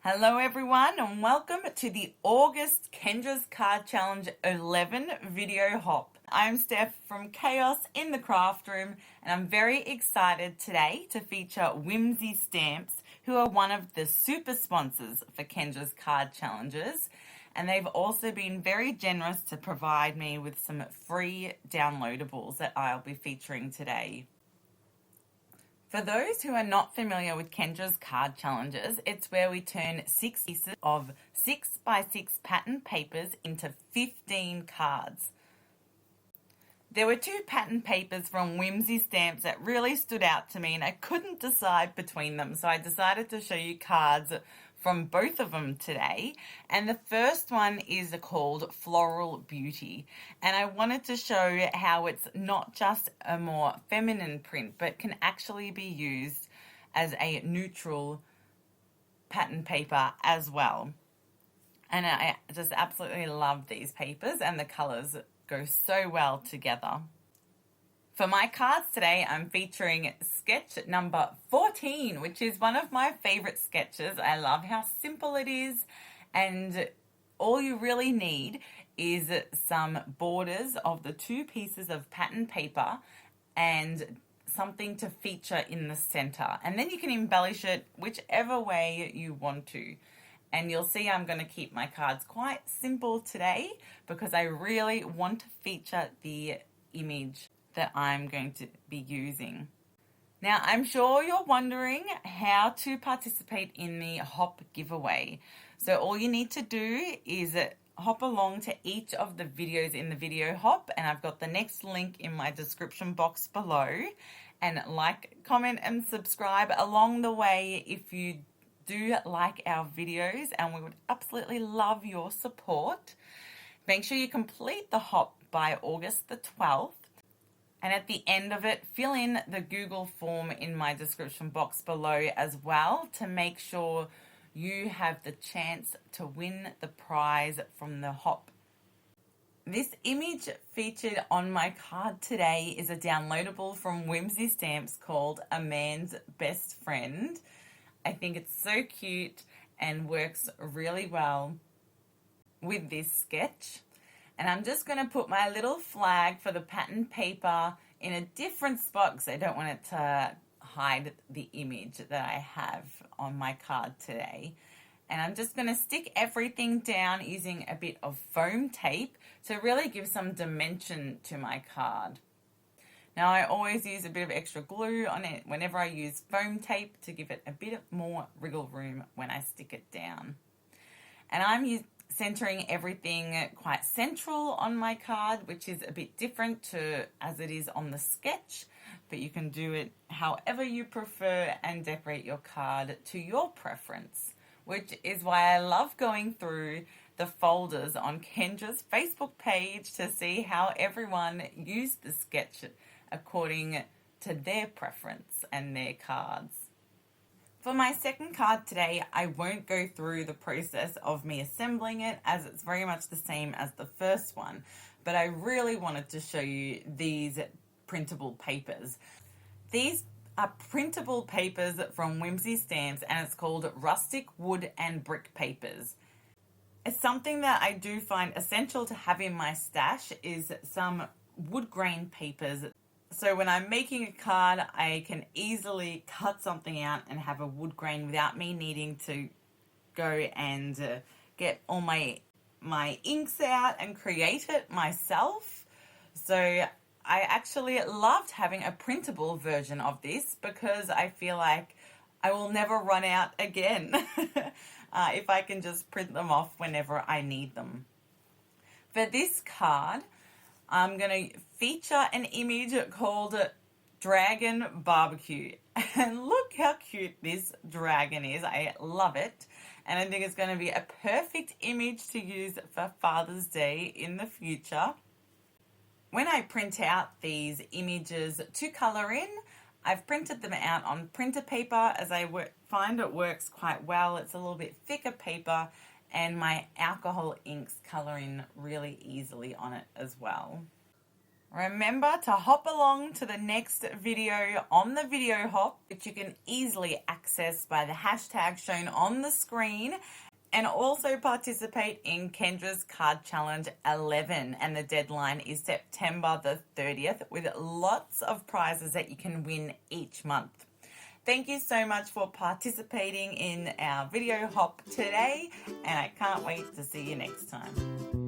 Hello everyone and welcome to the August Kendra's Card Challenge 11 video hop. I'm Steph from Chaos in the Craft Room and I'm very excited today to feature Whimsy Stamps, who are one of the super sponsors for Kendra's Card Challenges, and they've also been very generous to provide me with some free downloadables that I'll be featuring today. For those who are not familiar with Kendra's Card Challenges, it's where we turn 6 pieces of 6x6 pattern papers into 15 cards. There were 2 pattern papers from Whimsy Stamps that really stood out to me and I couldn't decide between them, so I decided to show you cards from both of them today. And the first one is called Floral Beauty, and I wanted to show how it's not just a more feminine print but can actually be used as a neutral pattern paper as well. And I just absolutely love these papers and the colors go so well together. For my cards today, I'm featuring sketch number 14, which is one of my favorite sketches. I love how simple it is, and all you really need is some borders of the 2 pieces of pattern paper and something to feature in the center. And then you can embellish it whichever way you want to. And you'll see I'm going to keep my cards quite simple today because I really want to feature the image that I'm going to be using. Now, I'm sure you're wondering how to participate in the hop giveaway. So all you need to do is hop along to each of the videos in the video hop, and I've got the next link in my description box below. And like, comment, and subscribe along the way if you do like our videos, and we would absolutely love your support. Make sure you complete the hop by August the 12th. And at the end of it, fill in the Google form in my description box below as well to make sure you have the chance to win the prize from the hop. This image featured on my card today is a downloadable from Whimsy Stamps called A Man's Best Friend. I think it's so cute and works really well with this sketch. And I'm just going to put my little flag for the pattern paper in a different spot because I don't want it to hide the image that I have on my card today. And I'm just going to stick everything down using a bit of foam tape to really give some dimension to my card. Now, I always use a bit of extra glue on it whenever I use foam tape to give it a bit more wriggle room when I stick it down. And I'm centering everything quite central on my card, which is a bit different to as it is on the sketch, but you can do it however you prefer and decorate your card to your preference, which is why I love going through the folders on Kendra's Facebook page to see how everyone used the sketch according to their preference and their cards. For my second card today, I won't go through the process of me assembling it as it's very much the same as the first one, but I really wanted to show you these printable papers. These are printable papers from Whimsy Stamps and it's called Rustic Wood and Brick Papers. It's something that I do find essential to have in my stash is some wood grain papers. So when I'm making a card, I can easily cut something out and have a wood grain without me needing to go and get all my inks out and create it myself. So I actually loved having a printable version of this because I feel like I will never run out again if I can just print them off whenever I need them. For this card, I'm going to feature an image called Dragon Barbecue. And look how cute this dragon is. I love it. And I think it's going to be a perfect image to use for Father's Day in the future. When I print out these images to color in, I've printed them out on printer paper as I find it works quite well. It's a little bit thicker paper and my alcohol inks color in really easily on it as well. Remember to hop along to the next video on the video hop, which you can easily access by the hashtag shown on the screen, and also participate in Kendra's Card Challenge 11. And the deadline is September the 30th, with lots of prizes that you can win each month. Thank you so much for participating in our video hop today, and I can't wait to see you next time.